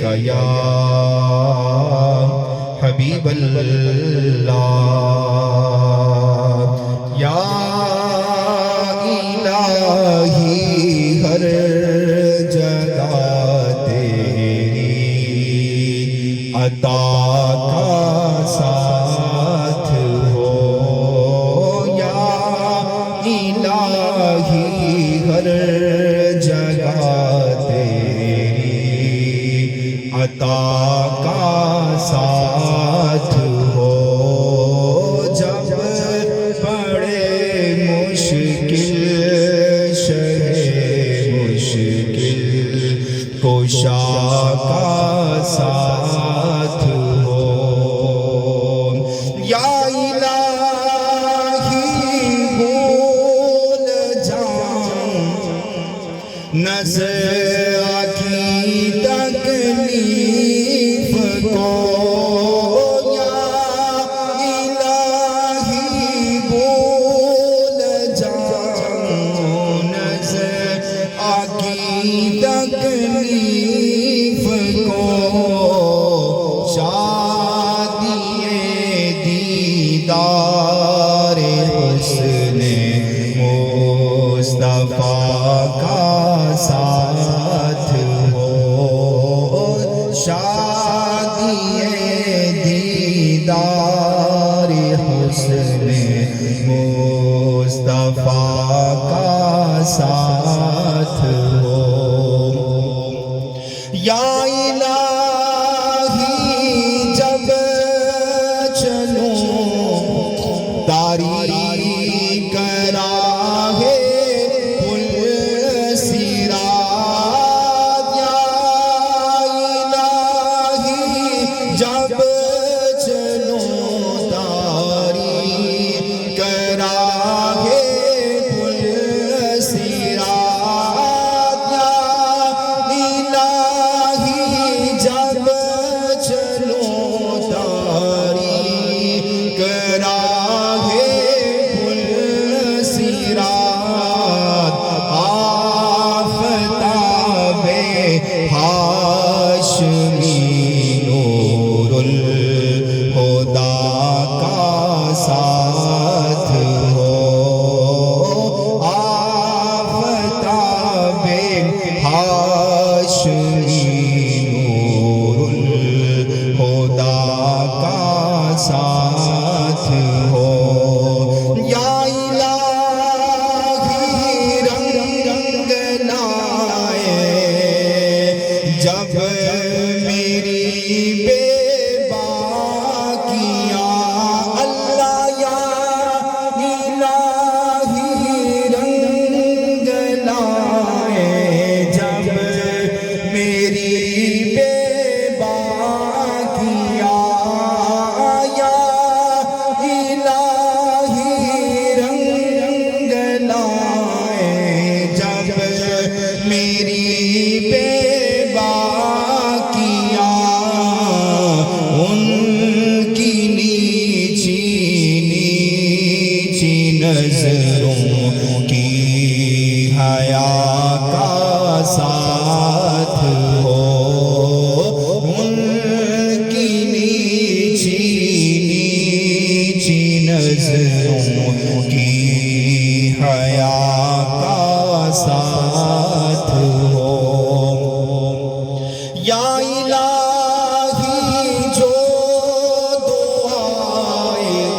کا یا حبیب اللہ یا الہی ہر جگہ تیری عطا کا ساتھ ہو یا الہی ہر جگہ تیری عطا کا ساتھ ہو جب پڑے مشکل مشکل کوشا کا ساتھ ہو یا الہی بھول جاؤں نظر کی تکلیف کو یا الہی بھول جاؤں نظر کی تکلیف کو شادی دیدار حسن مصطفیٰ کا ساتھ ہو شادی دیدار حسن مصطفیٰ کا ساتھ ہو یا الہی جب چلوں تاریک راہ پل صراط یا الہی جب چلوں تاریک راہ پل صراط یا الہی جب چلوں تاریک راہ پل صراط آفتاب ہاشمی نور الہدیٰ کا ساتھ ہو آفتاب ہاشمی نور الہدیٰ کا ساتھ ہو یا الہی رنگ لائے جب میری بے باکیاں اللہ یا الہی رنگ لائے جب میری بے باکیاں یا الہی رنگ لائے جب میری بے باکیاں ان کی نیچی نیچی نظروں کی حیا کا ساتھ ہو ان کی نیچی نیچی نظروں کی حیا کا ساتھ ہو یا الہی جو دعائیں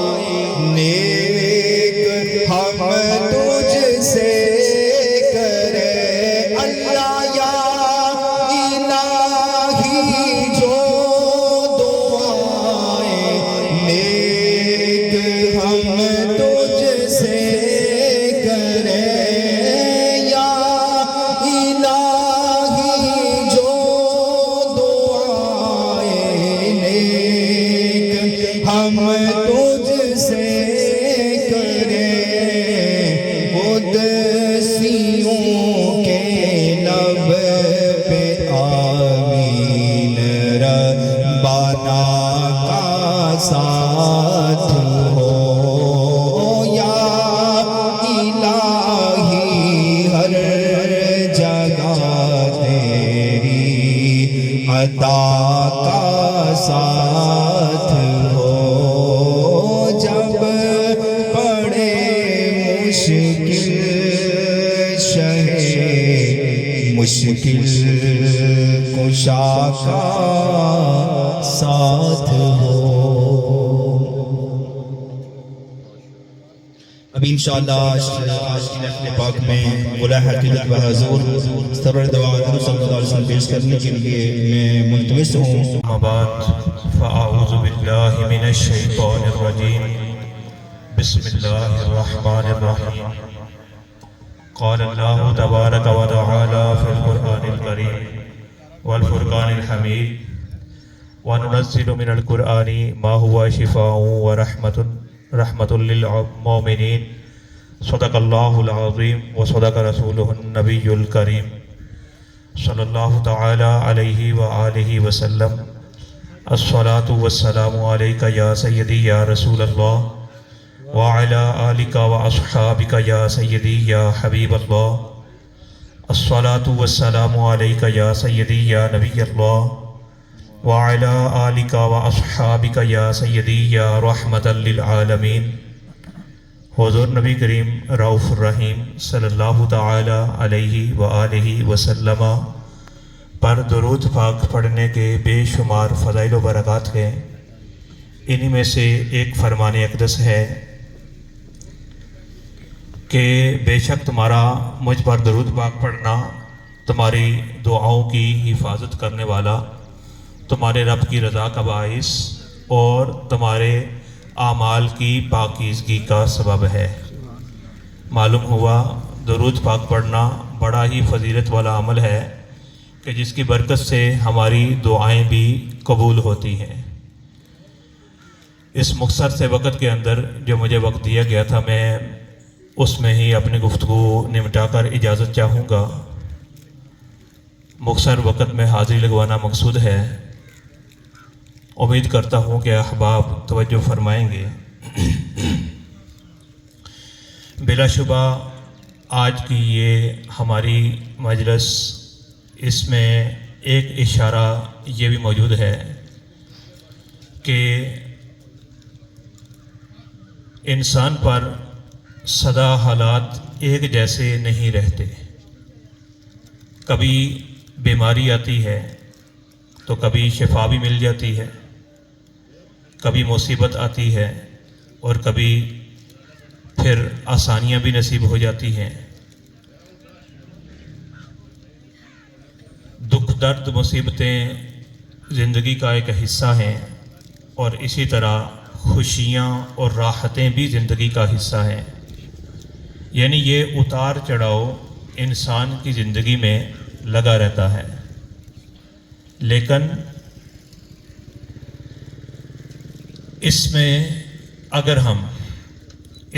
نیک ہم تجھ سے کرے اللہ یا الہی جو دعائیں نیک ہم تجھ سے کرے یا الہی جو دعائیں عطا کا ساتھ ہو جب پڑے مشکل شہ مشکل کشا کا ساتھ ہو۔ اب انشاءاللہ آج کی محفل پاک میں مولا حقیقت و حضور سرور دو عالم صلی اللہ علیہ وسلم پیش کرنے کے لیے میں ملتمس ہوں۔ اما بعد فاعوذ باللہ من الشیطان الرجیم بسم اللہ الرحمن الرحیم قال اللہ تبارک و تعالی فی القرآن الکریم والفرقان الحمید وننزل من القرآن ما هو شفاء ورحمة للمؤمنین صدق اللہ العظیم وصدق رسولہ النبی الکریم صلی اللہ تعالی علیہ وآلہ وسلم۔ الصلاة والسلام علیکہ یا سیدی یا رسول اللہ وعلی آلک واصحابک یا سیدی یا حبیب اللہ۔ الصلاة والسلام علیکہ یا سیدی یا نبی اللہ وعلی آلک واصحابک یا سیدی یا رحمت للعالمین۔ حضور نبی کریم رؤوف الرحیم صلی اللہ تعالی علیہ وآلہ وسلم پر درود پاک پڑھنے کے بے شمار فضائل و برکات ہیں۔ انہی میں سے ایک فرمان اقدس ہے کہ بے شک تمہارا مجھ پر درود پاک پڑھنا تمہاری دعاؤں کی حفاظت کرنے والا، تمہارے رب کی رضا کا باعث اور تمہارے اعمال کی پاکیزگی کا سبب ہے۔ معلوم ہوا درود پاک پڑھنا بڑا ہی فضیلت والا عمل ہے کہ جس کی برکت سے ہماری دعائیں بھی قبول ہوتی ہیں۔ اس مختصر سے وقت کے اندر جو مجھے وقت دیا گیا تھا میں اس میں ہی اپنی گفتگو نمٹا کر اجازت چاہوں گا۔ مختصر وقت میں حاضری لگوانا مقصود ہے۔ امید کرتا ہوں کہ احباب توجہ فرمائیں گے۔ بلا شبہ آج کی یہ ہماری مجلس، اس میں ایک اشارہ یہ بھی موجود ہے کہ انسان پر سدا حالات ایک جیسے نہیں رہتے۔ کبھی بیماری آتی ہے تو کبھی شفا بھی مل جاتی ہے، کبھی مصیبت آتی ہے اور کبھی پھر آسانیاں بھی نصیب ہو جاتی ہیں۔ دکھ درد مصیبتیں زندگی کا ایک حصہ ہیں اور اسی طرح خوشیاں اور راحتیں بھی زندگی کا حصہ ہیں۔ یعنی یہ اتار چڑھاؤ انسان کی زندگی میں لگا رہتا ہے، لیکن اس میں اگر ہم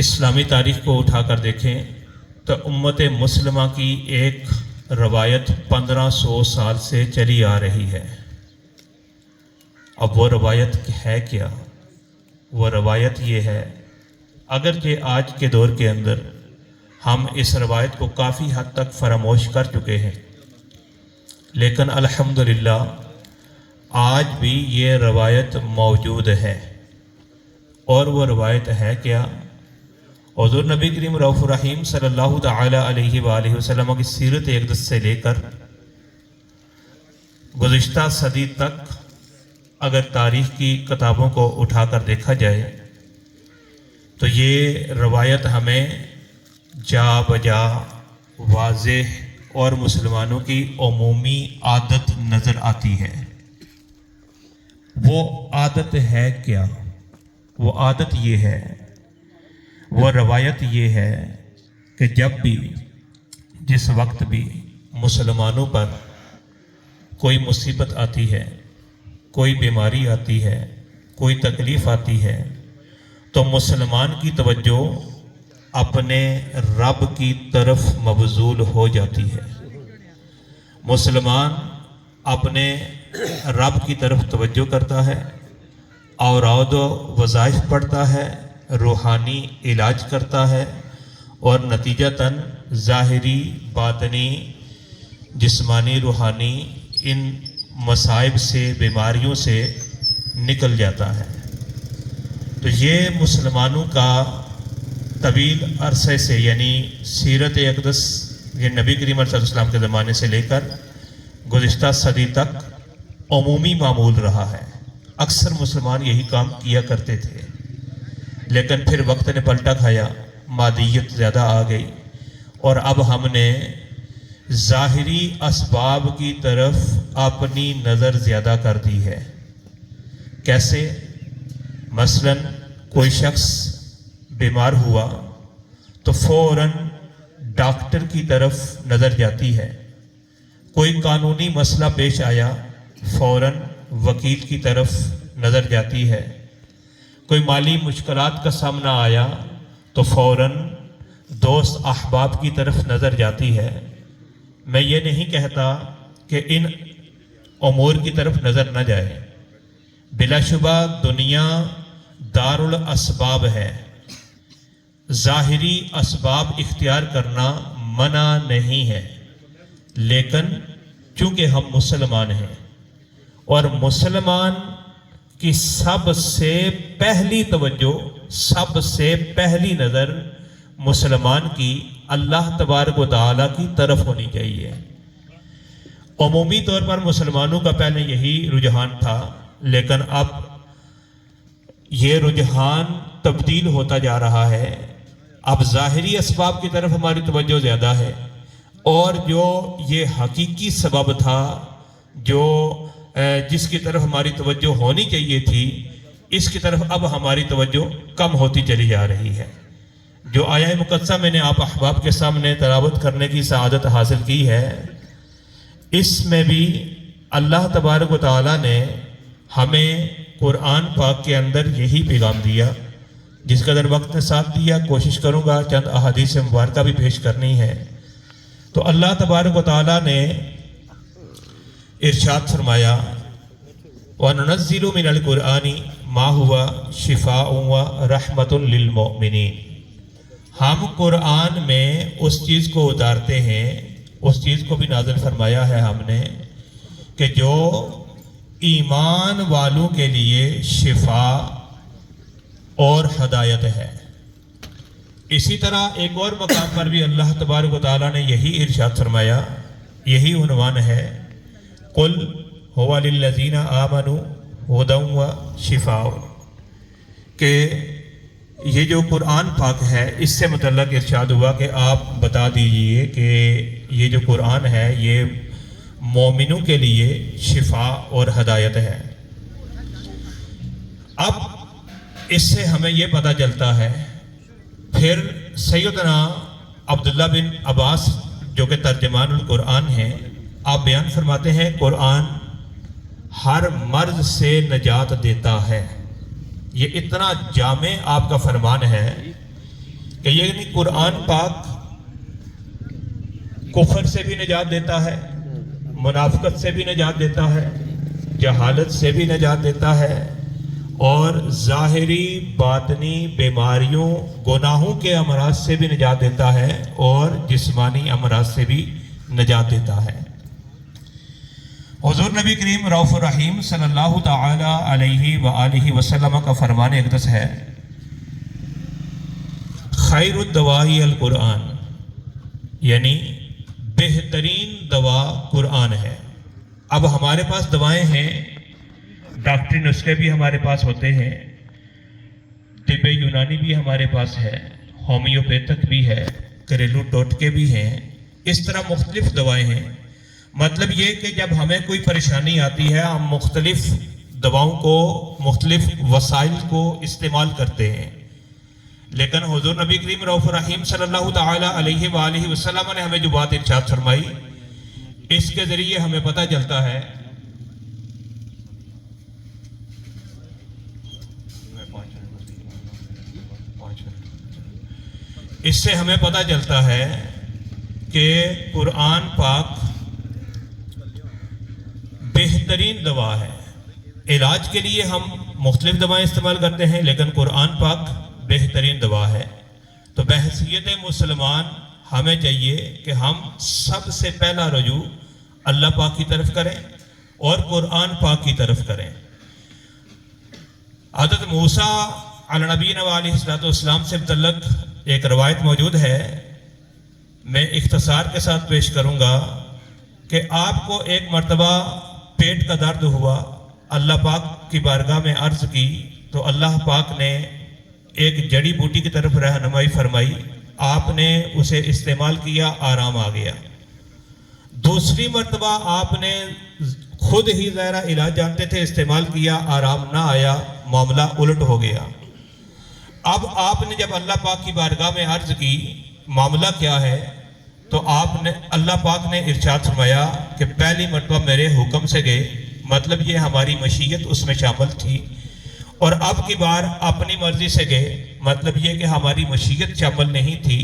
اسلامی تاریخ کو اٹھا کر دیکھیں تو امت مسلمہ کی ایک روایت 1500 سال سے چلی آ رہی ہے۔ اب وہ روایت ہے کیا؟ وہ روایت یہ ہے، اگرچہ آج کے دور کے اندر ہم اس روایت کو کافی حد تک فراموش کر چکے ہیں، لیکن الحمدللہ آج بھی یہ روایت موجود ہے۔ اور وہ روایت ہے کیا؟ حضور نبی کریم رؤوف الرحیم صلی اللہ تعالی علیہ وآلہ وسلم کی سیرت اقدس سے لے کر گزشتہ صدی تک اگر تاریخ کی کتابوں کو اٹھا کر دیکھا جائے تو یہ روایت ہمیں جا بجا واضح اور مسلمانوں کی عمومی عادت نظر آتی ہے۔ وہ عادت ہے کیا؟ وہ عادت یہ ہے، وہ روایت یہ ہے کہ جب بھی جس وقت بھی مسلمانوں پر کوئی مصیبت آتی ہے، کوئی بیماری آتی ہے، کوئی تکلیف آتی ہے تو مسلمان کی توجہ اپنے رب کی طرف مبذول ہو جاتی ہے۔ مسلمان اپنے رب کی طرف توجہ کرتا ہے، اوراد و وظائف پڑھتا ہے، روحانی علاج کرتا ہے اور نتیجتاً ظاہری، باطنی، جسمانی، روحانی ان مصائب سے بیماریوں سے نکل جاتا ہے۔ تو یہ مسلمانوں کا طویل عرصے سے یعنی سیرت اقدس یہ نبی کریم صلی اللہ علیہ وسلم کے زمانے سے لے کر گزشتہ صدی تک عمومی معمول رہا ہے۔ اکثر مسلمان یہی کام کیا کرتے تھے، لیکن پھر وقت نے پلٹا کھایا، مادیت زیادہ آ گئی اور اب ہم نے ظاہری اسباب کی طرف اپنی نظر زیادہ کر دی ہے۔ کیسے؟ مثلاً کوئی شخص بیمار ہوا تو فوراً ڈاکٹر کی طرف نظر جاتی ہے، کوئی قانونی مسئلہ پیش آیا فوراً وکیل کی طرف نظر جاتی ہے، کوئی مالی مشکلات کا سامنا آیا تو فوراً دوست احباب کی طرف نظر جاتی ہے۔ میں یہ نہیں کہتا کہ ان امور کی طرف نظر نہ جائے، بلا شبہ دنیا دار الاسباب ہے، ظاہری اسباب اختیار کرنا منع نہیں ہے، لیکن چونکہ ہم مسلمان ہیں اور مسلمان کی سب سے پہلی توجہ، سب سے پہلی نظر مسلمان کی اللہ تبارک و تعالیٰ کی طرف ہونی چاہیے۔ عمومی طور پر مسلمانوں کا پہلے یہی رجحان تھا، لیکن اب یہ رجحان تبدیل ہوتا جا رہا ہے۔ اب ظاہری اسباب کی طرف ہماری توجہ زیادہ ہے، اور جو یہ حقیقی سبب تھا، جو جس کی طرف ہماری توجہ ہونی چاہیے تھی، اس کی طرف اب ہماری توجہ کم ہوتی چلی جا رہی ہے۔ جو آیہ مقدسہ میں نے آپ احباب کے سامنے تلاوت کرنے کی سعادت حاصل کی ہے، اس میں بھی اللہ تبارک و تعالیٰ نے ہمیں قرآن پاک کے اندر یہی پیغام دیا۔ جس قدر وقت نے ساتھ دیا کوشش کروں گا چند احادیث مبارکہ بھی پیش کرنی ہے۔ تو اللہ تبارک و تعالیٰ نے ارشاد فرمایا وَنُنَزِّلُ مِنَ الْقُرْآنِ مَا هُوَ شِفَاءٌ وَرَحْمَةٌ لِّلْمُؤْمِنِينَ۔ ہم قرآن میں اس چیز کو اتارتے ہیں، اس چیز کو بھی نازل فرمایا ہے ہم نے کہ جو ایمان والوں کے لیے شفا اور ہدایت ہے۔ اسی طرح ایک اور مقام پر بھی اللہ تبارک و تعالیٰ نے یہی ارشاد فرمایا، یہی عنوان ہے قُلْ هُوَ لِلَّذِينَ آمَنُوا هُدًى وَشِفَاءٌ، کہ یہ جو قرآن پاک ہے اس سے متعلق ارشاد ہوا کہ آپ بتا دیجئے کہ یہ جو قرآن ہے یہ مومنوں کے لیے شفا اور ہدایت ہے۔ اب اس سے ہمیں یہ پتہ چلتا ہے، پھر سیدنا عبداللہ بن عباس جو کہ ترجمان القرآن ہیں، آپ بیان فرماتے ہیں قرآن ہر مرض سے نجات دیتا ہے۔ یہ اتنا جامع آپ کا فرمان ہے کہ یعنی قرآن پاک کفر سے بھی نجات دیتا ہے، منافقت سے بھی نجات دیتا ہے، جہالت سے بھی نجات دیتا ہے، اور ظاہری باطنی بیماریوں گناہوں کے امراض سے بھی نجات دیتا ہے، اور جسمانی امراض سے بھی نجات دیتا ہے۔ حضور نبی کریم رؤوف الرحیم صلی اللہ تعالی علیہ وآلہ وسلم کا فرمان اقدس ہے خیر الدواء القرآن، یعنی بہترین دوا قرآن ہے۔ اب ہمارے پاس دوائیں ہیں، ڈاکٹری نسخے بھی ہمارے پاس ہوتے ہیں، طب یونانی بھی ہمارے پاس ہے، ہومیوپیتھک بھی ہے، گھریلو ٹوٹکے بھی ہیں، اس طرح مختلف دوائیں ہیں۔ مطلب یہ کہ جب ہمیں کوئی پریشانی آتی ہے ہم مختلف دواؤں کو، مختلف وسائل کو استعمال کرتے ہیں، لیکن حضور نبی کریم رؤوف الرحیم صلی اللہ تعالی علیہ وآلہ وسلم نے ہمیں جو بات ارشاد فرمائی، اس کے ذریعے ہمیں پتہ چلتا ہے اس سے ہمیں پتہ چلتا ہے کہ قرآن پاک بہترین دوا ہے۔ علاج کے لیے ہم مختلف دوائیں استعمال کرتے ہیں، لیکن قرآن پاک بہترین دوا ہے۔ تو بحیثیت مسلمان ہمیں چاہیے کہ ہم سب سے پہلا رجوع اللہ پاک کی طرف کریں، اور قرآن پاک کی طرف کریں۔ حضرت موسیٰ علی نبینا علیہ الصلوۃ والسلام سے متعلق ایک روایت موجود ہے، میں اختصار کے ساتھ پیش کروں گا کہ آپ کو ایک مرتبہ پیٹ کا درد ہوا، اللہ پاک کی بارگاہ میں عرض کی تو اللہ پاک نے ایک جڑی بوٹی کی طرف رہنمائی فرمائی، آپ نے اسے استعمال کیا، آرام آ گیا۔ دوسری مرتبہ آپ نے خود ہی ظاہرہ علاج جانتے تھے، استعمال کیا، آرام نہ آیا، معاملہ الٹ ہو گیا۔ اب آپ نے جب اللہ پاک کی بارگاہ میں عرض کی معاملہ کیا ہے تو اللہ پاک نے ارشاد فرمایا کہ پہلی مرتبہ میرے حکم سے گئے، مطلب یہ ہماری مشیت اس میں شامل تھی، اور اب کی بار اپنی مرضی سے گئے، مطلب یہ کہ ہماری مشیت شامل نہیں تھی،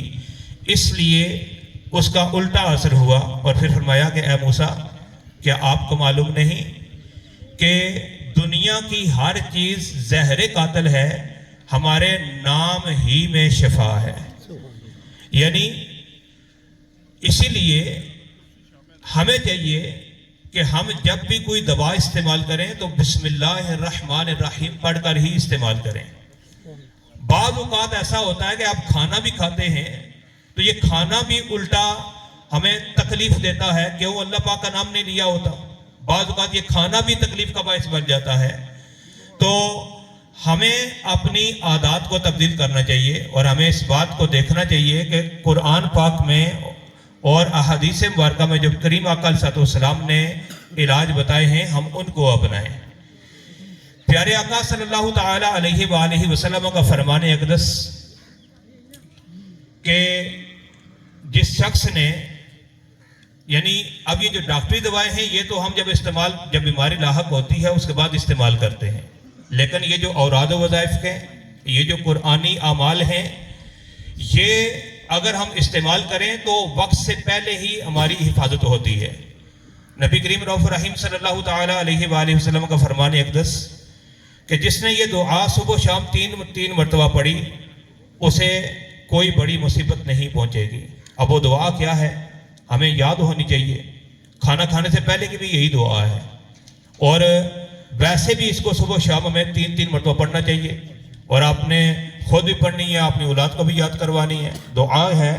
اس لیے اس کا الٹا اثر ہوا۔ اور پھر فرمایا کہ اے موسیٰ، کیا آپ کو معلوم نہیں کہ دنیا کی ہر چیز زہر قاتل ہے، ہمارے نام ہی میں شفا ہے۔ یعنی اسی لیے ہمیں چاہیے کہ ہم جب بھی کوئی دوا استعمال کریں تو بسم اللہ الرحمن الرحیم پڑھ کر ہی استعمال کریں۔ بعض اوقات ایسا ہوتا ہے کہ آپ کھانا بھی کھاتے ہیں تو یہ کھانا بھی الٹا ہمیں تکلیف دیتا ہے، کیوں اللہ پاک کا نام نہیں لیا ہوتا۔ بعض اوقات یہ کھانا بھی تکلیف کا باعث بن جاتا ہے۔ تو ہمیں اپنی عادات کو تبدیل کرنا چاہیے اور ہمیں اس بات کو دیکھنا چاہیے کہ قرآن پاک میں اور احادیث مبارکہ میں جو کریم آقا علیہ السلام نے علاج بتائے ہیں ہم ان کو اپنائیں۔ پیارے آقا صلی اللہ تعالی علیہ وآلہ وسلم کا فرمان اقدس کہ جس شخص نے، یعنی اب یہ جو ڈاکٹری دوائیں ہیں یہ تو ہم جب بیماری لاحق ہوتی ہے اس کے بعد استعمال کرتے ہیں، لیکن یہ جو اوراد و وظائف ہیں، یہ جو قرآنی اعمال ہیں، یہ اگر ہم استعمال کریں تو وقت سے پہلے ہی ہماری حفاظت ہوتی ہے۔ نبی کریم رؤوف رحیم صلی اللہ تعالی علیہ وآلہ وسلم کا فرمان اقدس کہ جس نے یہ دعا صبح و شام تین مرتبہ پڑھی اسے کوئی بڑی مصیبت نہیں پہنچے گی۔ اب وہ دعا کیا ہے ہمیں یاد ہونی چاہیے، کھانا کھانے سے پہلے کی بھی یہی دعا ہے، اور ویسے بھی اس کو صبح و شام ہمیں تین مرتبہ پڑھنا چاہیے، اور آپ نے خود بھی پڑھنی ہے، اپنی اولاد کو بھی یاد کروانی ہے۔ دعا ہے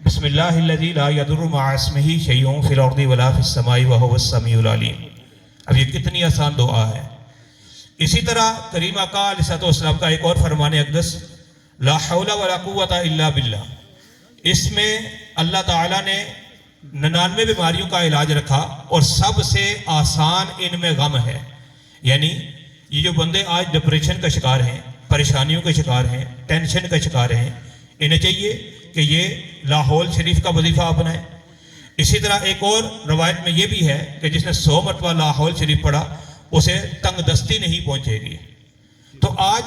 بسم اللہ الذی لا یضر مع اسمہ شیء فی الارض ولا فی السماء وہو السمیع العلیم۔ اب یہ کتنی آسان دعا ہے۔ اسی طرح کریم آقا علیہ السلام کا ایک اور فرمان اقدس لا حول ولا قوت الا باللہ، اس میں اللہ تعالیٰ نے 99 بیماریوں کا علاج رکھا اور سب سے آسان ان میں غم ہے۔ یعنی یہ جو بندے آج ڈپریشن کا شکار ہیں، پریشانیوں کے شکار ہیں، ٹینشن کا شکار ہیں، انہیں چاہیے کہ یہ لاہور شریف کا وظیفہ اپنائیں۔ اسی طرح ایک اور روایت میں یہ بھی ہے کہ جس نے 100 مرتبہ لاہور شریف پڑھا اسے تنگ دستی نہیں پہنچے گی۔ تو آج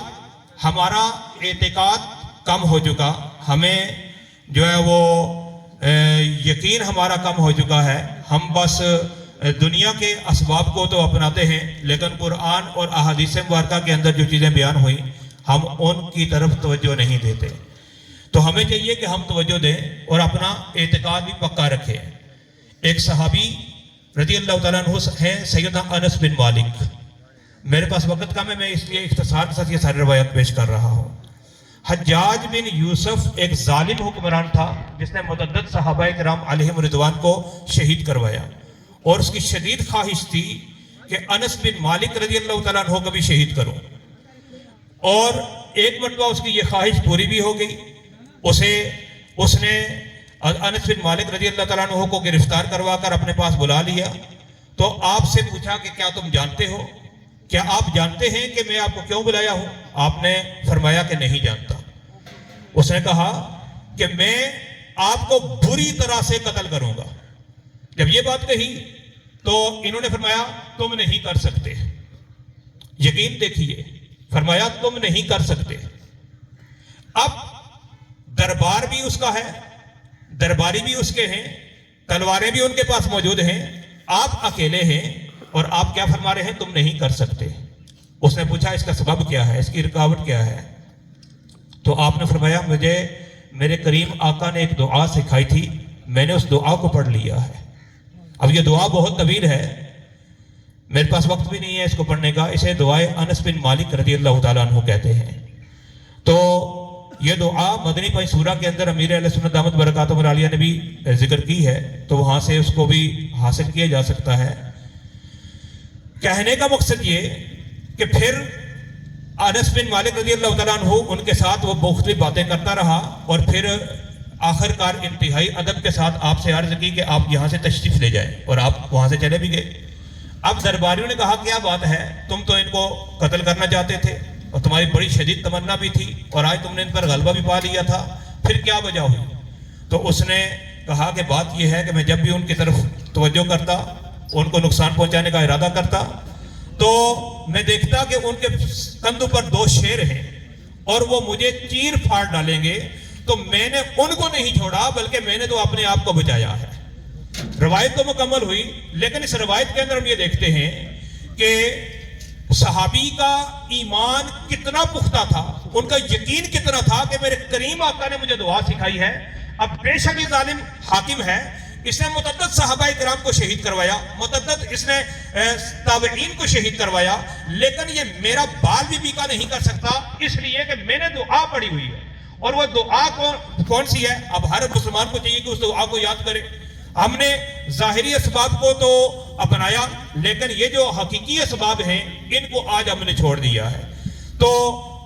ہمارا اعتقاد کم ہو چکا، ہمیں جو ہے وہ یقین ہمارا کم ہو چکا ہے، ہم بس دنیا کے اسباب کو تو اپناتے ہیں لیکن قرآن اور احادیث مبارکہ کے اندر جو چیزیں بیان ہوئیں ہم ان کی طرف توجہ نہیں دیتے۔ تو ہمیں چاہیے کہ ہم توجہ دیں اور اپنا اعتقاد بھی پکا رکھیں۔ ایک صحابی رضی اللہ تعالیٰ عنہ ہیں سیدنا انس بن مالک۔ میرے پاس وقت کم ہے، میں اس لیے اختصار کے ساتھ یہ ساری روایت پیش کر رہا ہوں۔ حجاج بن یوسف ایک ظالم حکمران تھا جس نے متعدد صحابہ کرام علیہم رضوان کو شہید کروایا، اور اس کی شدید خواہش تھی کہ انس بن مالک رضی اللہ تعالیٰ عنہ کو بھی شہید کروں، اور ایک مرتبہ اس کی یہ خواہش پوری بھی ہو گئی۔ اس نے انس بن مالک رضی اللہ تعالیٰ عنہ کو گرفتار کروا کر اپنے پاس بلا لیا، تو آپ سے پوچھا کہ کیا تم جانتے ہو، کیا آپ جانتے ہیں کہ میں آپ کو کیوں بلایا ہوں؟ آپ نے فرمایا کہ نہیں جانتا۔ اس نے کہا کہ میں آپ کو بری طرح سے قتل کروں گا۔ جب یہ بات کہی تو انہوں نے فرمایا تم نہیں کر سکتے۔ یقین دیکھیے، فرمایا تم نہیں کر سکتے۔ اب دربار بھی اس کا ہے، درباری بھی اس کے ہیں، تلواریں بھی ان کے پاس موجود ہیں، آپ اکیلے ہیں اور آپ کیا فرما رہے ہیں تم نہیں کر سکتے۔ اس نے پوچھا اس کا سبب کیا ہے، اس کی رکاوٹ کیا ہے؟ تو آپ نے فرمایا مجھے میرے کریم آقا نے ایک دعا سکھائی تھی، میں نے اس دعا کو پڑھ لیا ہے۔ اب یہ دعا بہت طویل ہے، میرے پاس وقت بھی نہیں ہے اس کو پڑھنے کا. اسے دعائے انس بن مالک رضی اللہ تعالیٰ عنہ کہتے ہیں. تو یہ دعا مدنی پنج سورہ کے اندر امیر اہل سنت دامت برکاتہم العالیہ نے بھی ذکر کی ہے, تو وہاں سے اس کو بھی حاصل کیا جا سکتا ہے. کہنے کا مقصد یہ کہ پھر انس بن مالک رضی اللہ تعالیٰ عنہ ان کے ساتھ وہ مختلف باتیں کرتا رہا, اور پھر آخر کار انتہائی ادب کے ساتھ آپ سے عرض کی کہ آپ یہاں سے تشریف لے جائیں, اور آپ وہاں سے چلے بھی گئے. اب درباریوں نے کہا کیا بات ہے, تم تو ان کو قتل کرنا چاہتے تھے اور تمہاری بڑی شدید تمنا بھی تھی, اور آج تم نے ان پر غلبہ بھی پا لیا تھا, پھر کیا وجہ ہوئی؟ تو اس نے کہا کہ بات یہ ہے کہ میں جب بھی ان کی طرف توجہ کرتا, ان کو نقصان پہنچانے کا ارادہ کرتا, تو میں دیکھتا کہ ان کے کندھوں پر 2 شیر ہیں اور وہ مجھے چیر پھاڑ ڈالیں گے, تو میں نے ان کو نہیں چھوڑا بلکہ میں نے تو اپنے آپ کو بچایا ہے. روایت تو مکمل ہوئی, لیکن اس روایت کے اندر ہم یہ دیکھتے ہیں کہ صحابی کا ایمان کتنا پختہ تھا, ان کا یقین کتنا تھا کہ میرے کریم آقا نے مجھے دعا سکھائی ہے. اب بے شک یہ ظالم حاکم ہے, اس نے متعدد صحابہ کرام کو شہید کروایا, متعدد اس نے تابعین کو شہید کروایا, لیکن یہ میرا بال بھی بیکا نہیں کر سکتا, اس لیے کہ میں نے دعا پڑھی ہوئی ہے. اور وہ دعا کون سی ہے؟ اب ہر مسلمان کو چاہیے کہ اس دعا کو یاد کرے. ہم نے ظاہری اسباب کو تو اپنایا, لیکن یہ جو حقیقی اسباب ہیں ان کو آج ہم نے چھوڑ دیا ہے. تو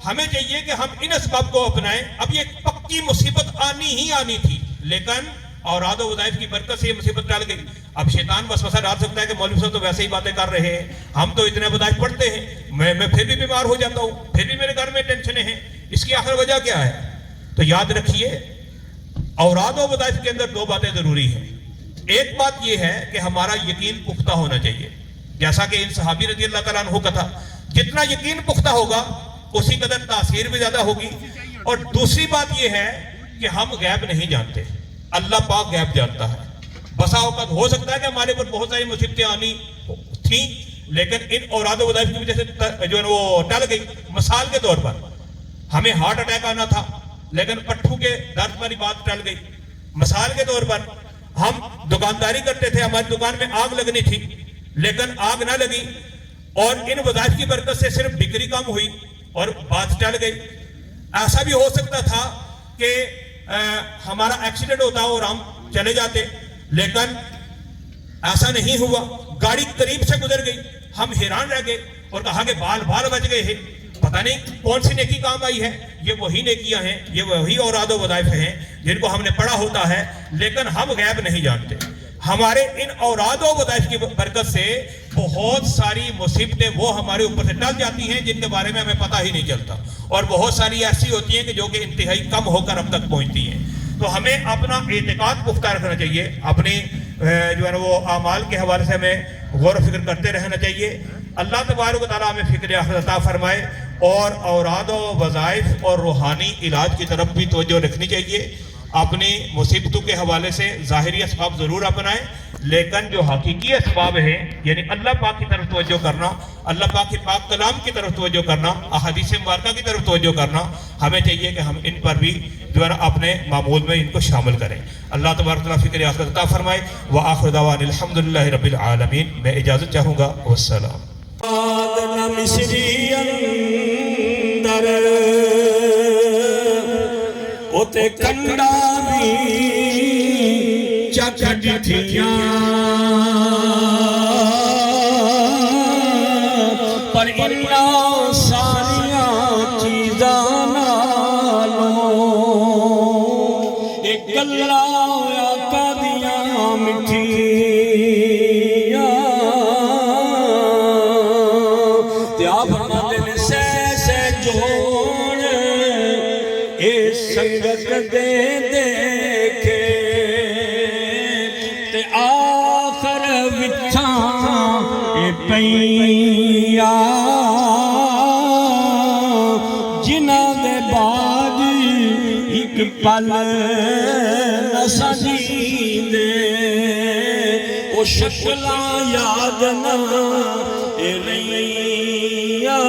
ہمیں چاہیے کہ ہم ان اسباب کو اپنائیں. اب یہ پکی مصیبت آنی ہی آنی تھی, لیکن اوراد و وظائف کی برکت سے یہ مصیبت ٹل گئی. اب شیطان وسوسہ ڈال سکتا ہے کہ مولوی صاحب تو ویسے ہی باتیں کر رہے ہیں, ہم تو اتنے وظائف پڑھتے ہیں, میں پھر بھی بیمار ہو جاتا ہوں, پھر بھی میرے گھر میں ٹینشنیں ہیں, اس کی آخر وجہ کیا ہے؟ تو یاد رکھیے اوراد و وظائف کے اندر 2 باتیں ضروری ہیں. ایک بات یہ ہے کہ ہمارا یقین پختہ ہونا چاہیے, جیسا کہ ان صحابی رضی اللہ تعالیٰ عنہ کا تھا. جتنا یقین پختہ ہوگا اسی قدر تاثیر بھی زیادہ ہوگی. اور دوسری بات یہ ہے کہ ہم غیب نہیں جانتے, اللہ پاک غیب جانتا ہے. بسا اوقات ہو سکتا ہے کہ ہمارے پر بہت ساری مصیبتیں آنی تھیں, لیکن ان اوراد و وظائف کی وجہ سے جو ہے وہ ٹل گئی. مثال کے طور پر ہمیں ہارٹ اٹیک آنا تھا, لیکن پٹھوں کے درد پر بات ٹل گئی. مثال کے طور پر ہم دکانداری کرتے تھے, ہماری دکان میں آگ لگنی تھی, لیکن آگ نہ لگی, اور ان وظائف کی برکت سے صرف بکری کم ہوئی اور بات ٹل گئی. ایسا بھی ہو سکتا تھا کہ ہمارا ایکسیڈنٹ ہوتا اور ہم چلے جاتے, لیکن ایسا نہیں ہوا. گاڑی قریب سے گزر گئی, ہم حیران رہ گئے اور کہا کہ بال بچ گئے ہیں, پتہ نہیں کون سی نیکی کام آئی ہے. یہ وہی نیکیاں ہیں, یہ وہی اوراد و وظائف ہیں جن کو ہم نے پڑھا ہوتا ہے, لیکن ہم غیب نہیں جانتے. ہمارے ان اوراد و وظائف کی برکت سے بہت ساری مصیبتیں وہ ہمارے اوپر سے ٹل جاتی ہیں جن کے بارے میں ہمیں پتہ ہی نہیں چلتا, اور بہت ساری ایسی ہوتی ہیں کہ جو کہ انتہائی کم ہو کر ہم تک پہنچتی ہیں. تو ہمیں اپنا اعتقاد پختہ رکھنا چاہیے, اپنی جو ہے نا وہ اعمال کے حوالے سے ہمیں غور و فکر کرتے رہنا چاہیے. اللہ تبارک و تعالیٰ ہمیں فکر آخرت عطا فرمائے, اور اوراد و وظائف اور روحانی علاج کی طرف بھی توجہ رکھنی چاہیے. اپنی مصیبتوں کے حوالے سے ظاہری اسباب ضرور اپنائیں, لیکن جو حقیقی اسباب ہیں یعنی اللہ پاک کی طرف توجہ کرنا, اللہ پاک کے پاک کلام کی طرف توجہ کرنا, احادیث مبارکہ کی طرف توجہ کرنا, ہمیں چاہیے کہ ہم ان پر بھی جو ہے نا اپنے معمول میں ان کو شامل کریں. اللہ تبارک تعالیٰ فکر آخرت عطا فرمائے. وآخر دعوانا الحمدللہ رب العالمین. میں اجازت چاہوں گا, والسلام. تے کنڈا بھی چکھ ڈٹھیاں, پر انہاں ساریاں چیزاں نالوں ایک گلاں آقا دیاں مٹھیاں, تے آپ فرماتے نے سہ جوڑ اے سنگت دے دیکھے, تے آخر وچھاں اے پئیاں جنہاں دے بعد ایک پل نہ سجیندے, او شکلاں یاد نہ اے رہیاں.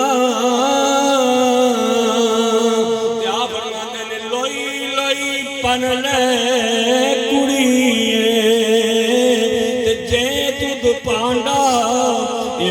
پن لے کڑیے تے جے تُد پانڈا اے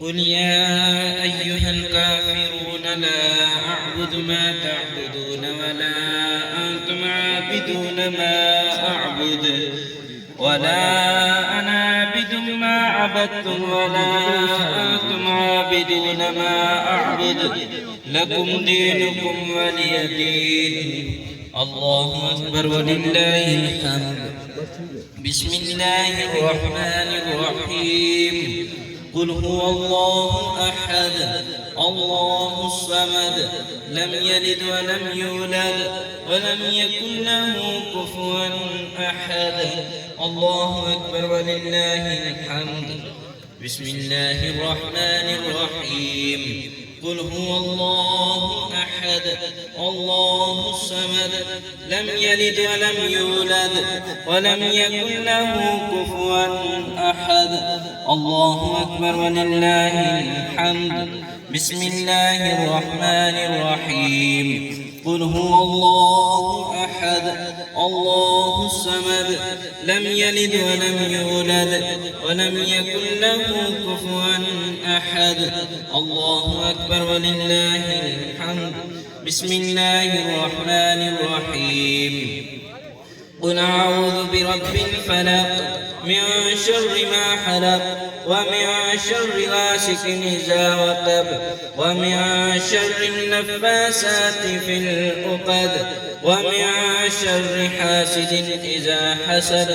قل يا أيها الكافرون لا أعبد ما تعبدون ولا أنتم عابدون ما أعبد ولا أنا عابد ما عبدتم ولا أنتم عابدون ما أعبد لكم دينكم ولي دين. الله أكبر ولله الحمد. بسم الله الرحمن الرحيم. قل هو الله أحد الله الصمد لم يلد ولم يولد ولم يكن له كفوا أحد. الله أكبر ولله الحمد. بسم الله الرحمن الرحيم. قل هو الله أحد الله الصمد لم يلد ولم يولد ولم يكن له كفوا أحد. الله أكبر ولله الحمد. بسم الله الرحمن الرحيم. قل هو الله أحد الله الصمد لم يلد ولم يولد ولم يكن له كفوا أحد. الله أكبر ولله الحمد. بسم الله الرحمن الرحيم. قل أعوذ برب الفلق من شر ما خلق ومن شر غاسق إذا وقب ومن شر النفاسات في العقد ومن شر حاسد إذا حسد.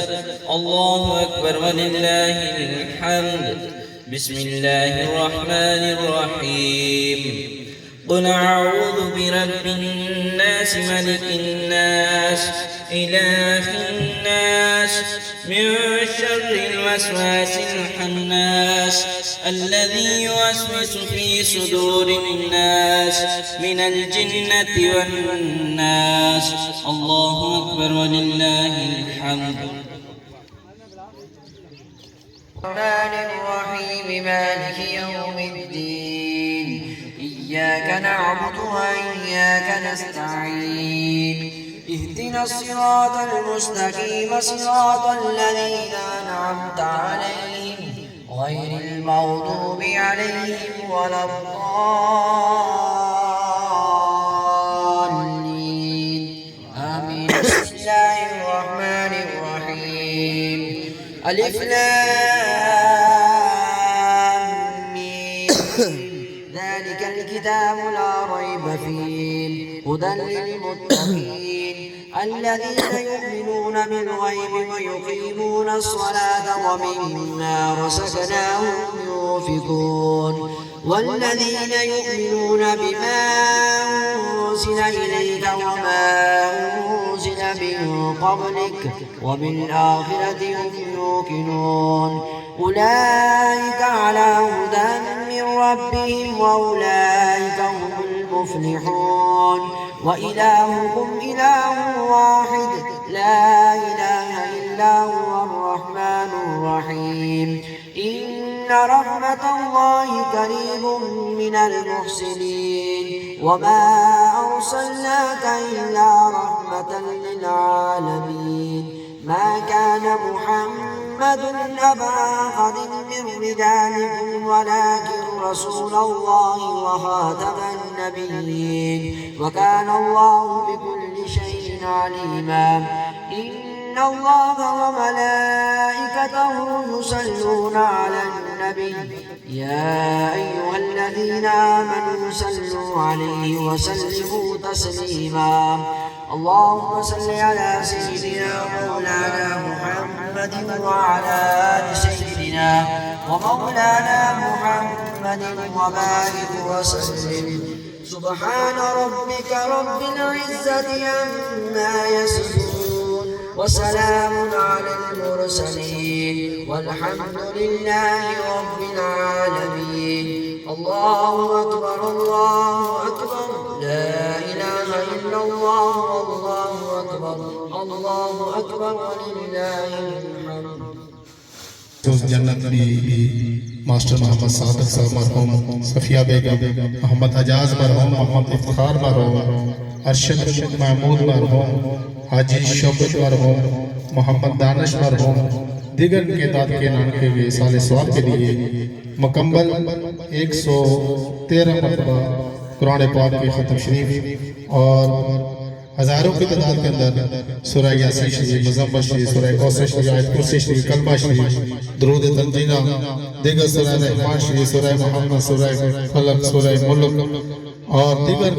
الله أكبر ولله الحمد. بسم الله الرحمن الرحيم. قل أعوذ برب الناس ملك الناس إله الناس من شر الوسواس الخناس الذي يوسوس في صدور الناس من الجنة والناس. الله أكبر ولله الحمد. الرحمن الرحيم. مالك يوم الدين. إياك نعبد وإياك نستعين. اهدنا الصراط المستقيم صراط الذين أنعمت عليهم غير المغضوب عليهم ولا الضالين. آمين. بسم الله الرحمن الرحيم. ألف لام ميم. ذلك الكتاب لا ريب فيه هدى للمتقين الذين يؤمنون بالغيب ويقيمون الصلاة ومما رزقناهم ينفقون والذين يؤمنون بما أنزل إليك وما أنزل من قبلك وبالآخرة هم يوقنون أولئك على هدى من ربهم وأولئك هم المفلحون. وإلهكم إله واحد لا إله إلا هو الرحمن الرحيم. إن رحمة الله قريب من المحسنين وما أرسلناك إلا رحمة للعالمين. ما كان محمد أبا أحد من رجالكم ولكن رسول الله وخاتم النبيين وكان الله بكل شيء عليما. إن الله وملائكته يصلون على النبي يا أيها الذين آمنوا صلوا عليه وسلموا تسليما اللهم صل على سيدنا ومولانا محمد وعلى آل سيدنا ومولانا محمد وبارك وسلم سبحان ربك رب العزة عما يصفون وسلام على المرسلين والحمد لله رب العالمين الله أكبر لا إله إلا الله والله أكبر ولله الحمد جنت بھی ماسٹر محمد صادق صاحب مرحوم صفیہ بیگم محمد حجاز مرحوم محمد افتخار مرحوم ارشد محمود مرحوم حاجی شوکت مرحوم محمد دانش مرحوم دیگر کے داد کے نام کے ہوئے سال ثواب کے لیے مکمل 113 مرتبہ قرآن پاک کی ختم شریف اور ہزاروں کی تعداد کے اندر سورہ یاسین شریف، مزمل شریف، سورہ کوثر شریف، آیت کرسی شریف، کلمہ شریف، درود تنزیلہ، دیگر سورہ رحمان شریف، سورہ محمد، سورہ فلق، سورہ ملک اور دیگر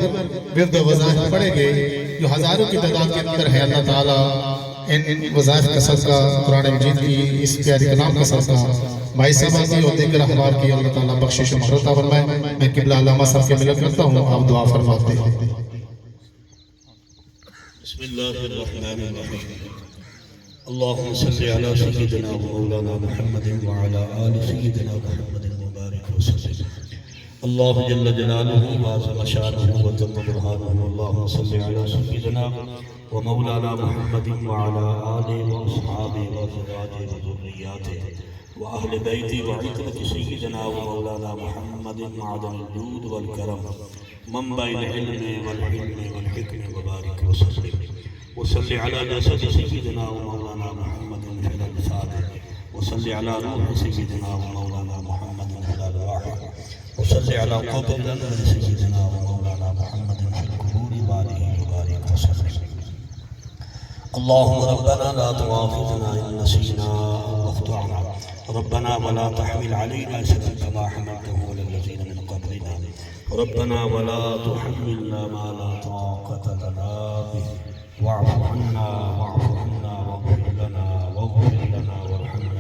ورد و وظائف پڑھے گئے جو ہزاروں کی تعداد کے اندر ہے۔ اللہ تعالیٰ ان وظائف کا صدقہ قرآن مجید کی اس پیاری کلام کا صدقہ بھائی صاحب کی اور دیگر احباب کی اللہ تعالیٰ بخشش و مغفرت فرمائے۔ میں قبلہ علامہ صاحب کے ملک کرتا ہوں، آپ دعا فرماتے ہیں۔ بسم اللہ الرحمن الرحیم اللہم صلی علی سیدنا و مولانا محمد وعلا آل سیدنا محمد مبارک وسلم اللہ جل جلالہ وعظم شانہ وتم برہانہ اللہم صلی علی سیدنا و مولانا محمد وعلا آل و اصحاب و ازواج و ذریات و اہل بیت و عترت سیدنا و مولانا محمد معدن الجود والکرم منبع العلم والحلم والحکم وبارک وسلم وصلی علی جسد سیدنا و مولانا محمد فی الانفاد وصلی علی روح سیدنا و مولانا محمد فی الارواح وصلی علی قبر سیدنا و مولانا محمد فی القبور وآلہ وبارک وسلم اللهم ربنا لا تؤاخذنا إن نسينا أو أخطأنا ربنا ولا تحمل علينا إصرا كما حملته على الذين من قبلنا ربنا ولا تحملنا ما لا طاقة لنا به واعف عنا واغفر لنا وارحمنا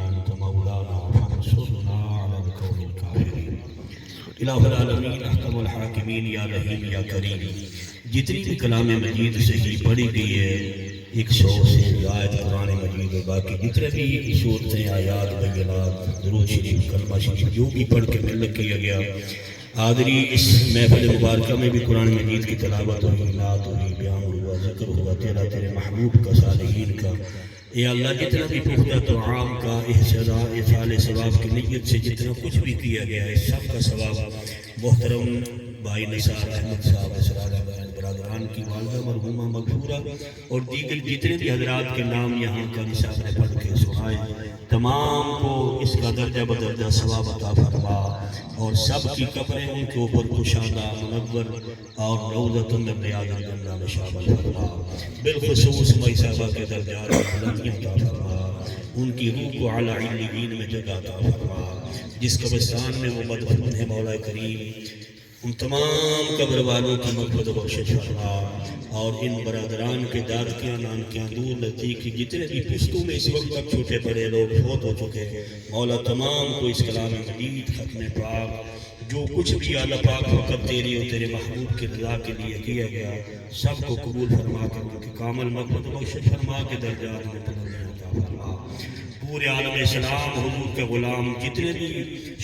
أنت مولانا فانصرنا على القوم الكافرين الہ العالمین احکم الحاکمین یا رحیم یا کریم جتنی بھی کلام مجید سے ہی پڑھی گئی ہے 100 سے آیت قرآن مجید و باقی جتنے بھی صورتیں آیات بینات درود شریف کلمہ شریف جو بھی پڑھ کے ملک کیا گیا آدری اس محفل مبارکہ میں بھی قرآن مجید کی تلاوت ہوئی نعت ہوئی بیان ہوا ذکر ہوا تیرے محبوب کا صالحین کا اے اللہ جتنا بھی پختہ طعام کا احسان ثواب کی نیت سے جتنا کچھ بھی کیا گیا ہے سب کا ثواب محترم بھائی نثار احمد صاحب اسرار برادران کی والدہ مرحومہ مغفورہ اور دیگر جتنے بھی حضرات کے نام یہاں کا نصاب نے پڑھ کے سنائے تمام کو اس کا درجہ بدرجہ ثواب عطا فرما اور سب کی قبریں ان کے اوپر کشادہ منور اور روضۃ من ریاض الجنہ میں شامل فرما بالخصوص مئی صاحبہ کے درجات میں بلندیاں عطا فرما ان کی روح کو اعلیٰ علیین میں جگہ عطا فرما جس قبرستان میں وہ مدفون ہے مولا کریم ان تمام قبر والوں کی مغفرت و بخشش فرما اور ان برادران کے دادکیاں نانکیاں دور نزدیک کی جتنے بھی پشتوں میں اس وقت تک چھوٹے بڑے لوگ فوت ہو چکے مولا تمام کو اس کلام مجید ختم پاک جو کچھ بھی اعلیٰ پاک وقت تیری اور تیرے محبوب کی رضا کے لیے کیا گیا سب کو قبول فرما کر ان کی کامل مغفرت و بخشش فرما کے درجات میں بلندیاں عطا فرما پورے عالم اسلام حضور کے غلام جتنے بھی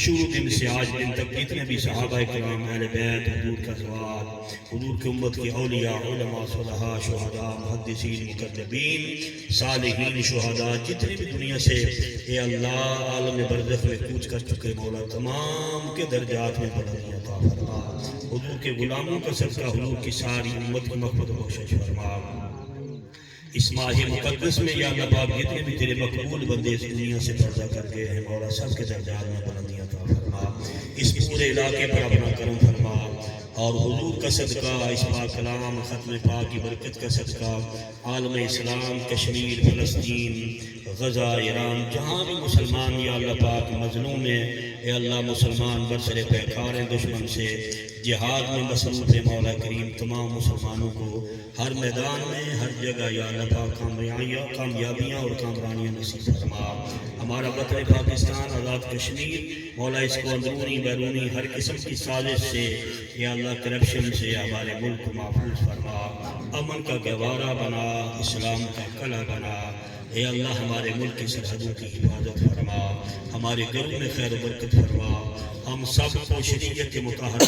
شروع دن سے آج دن تک جتنے بھی صحابہ کرام اہل بیت حضور کا ازواج حضور کی امت کے اولیاء علماء صلحاء شہداء محدثین مکذبین صالحین شہداء جتنے بھی دنیا سے اے اللہ عالم برزخ میں کوچ کر چکے مولا تمام کے درجات میں بلندی عطا فرما حضور کے غلاموں کا صدقہ حضور کی ساری امت کی مغفرت و بخشش فرما اس ماہ مقدس میں یا اللہ پاک جتنے بھی تیرے مقبول بندے اس دنیا سے پردہ کر گئے ہیں مولا سب کے درجات میں بلندیاں عطا فرما اس پورے علاقے پر اپنا کرم فرما اور حضور کا صدقہ اس پاک کلام ختم پاک کی برکت کا صدقہ عالم اسلام کشمیر فلسطین غزہ ایران جہاں بھی مسلمان یا اللہ پاک مظلوم میں اے اللہ مسلمان برسر پیکار ہیں دشمن سے، جہاد میں مصروف مولا کریم تمام مسلمانوں کو ہر میدان میں ہر جگہ یا اللہ پاک کامیابیاں اور کامرانیاں نصیب فرما۔ ہمارا وطن پاکستان آزاد کشمیر مولا اس کو اندرونی بیرونی ہر قسم کی سازش سے یا اللہ کرپشن سے ہمارے ملک کو محفوظ فرما، امن کا گہوارہ بنا، اسلام کا قلعہ بنا۔ اے اللہ ہمارے ملک کی سرحدوں کی حفاظت فرما، ہمارے گھروں میں خیر و برکت فرما، ہم سب کو شریعت مطہرہ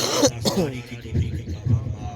کی توفیق عطا فرما۔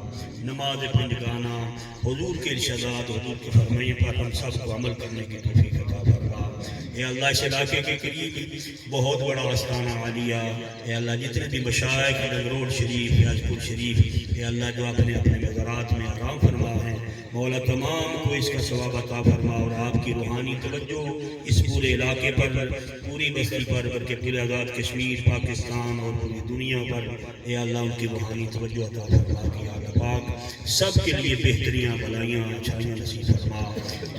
نماز پنجگانہ حضور کے ارشادات حضور کے فرمائے پر ہم سب کو عمل کرنے کی توفیق عطا فرما۔ اے اللہ اس علاقے کے قریب بہت بڑا آستانہ عالیہ، اے اللہ جتنے بھی مشائخ رنگروڈ شریف یاجپور شریف، اے اللہ جو اپنے اپنے مزارات میں آرام فرما ہیں، مولا تمام کو اس کا ثواب عطا فرما اور آپ کی روحانی توجہ اس پورے علاقے پر، پوری بستی پر، بلکہ پورے آزاد کشمیر پاکستان اور پوری دنیا پر اے اللہ ان کی روحانی توجہ عطا فرما کہ اللہ پاک سب کے لیے بہتریاں بھلائیاں اچھائیاں نصیب فرما۔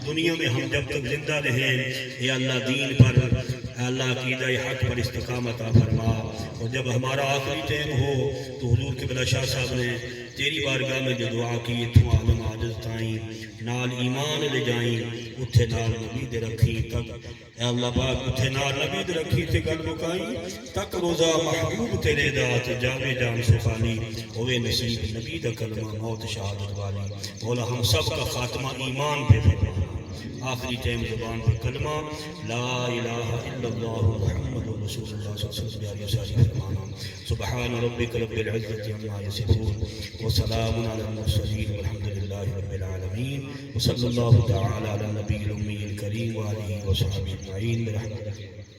دنیا میں ہم جب تک زندہ رہیں اے اللہ دین پر، اے اللہ عقیدہ حق پر استقامت عطا فرما، اور جب ہمارا آخری ٹائم ہو تو حضور قبلہ شاہ صاحب نے تیری بارگاہ میں جو دعا کی تو عالم عاجز تائیں نال ایمان لے جائیں اتھے نال نبی دے رکھیں تک، اے اللہ پاک اتھے نال نبی دے رکھیں تے گل مکائیں تک روزہ محبوب تیرے دات جاوے جان سے خالی ہوئے نصیب نبی دا کلمہ موت شہادت والی۔ مولا ہم سب کا خاتمہ ایمان پہ فرما، آخری ٹائم زبان پر کلمہ لا الہ الا اللہ محمد رسول اللہ صلی اللہ علیہ وسلم فرمانا۔ سبحان ربک رب العزت عما یصفون وسلام علی المرسلین والحمد للہ رب العالمین وصلی اللہ تعالی علی نبی الامی الکریم وآلہ وصحبہ اجمعین برحمتہ۔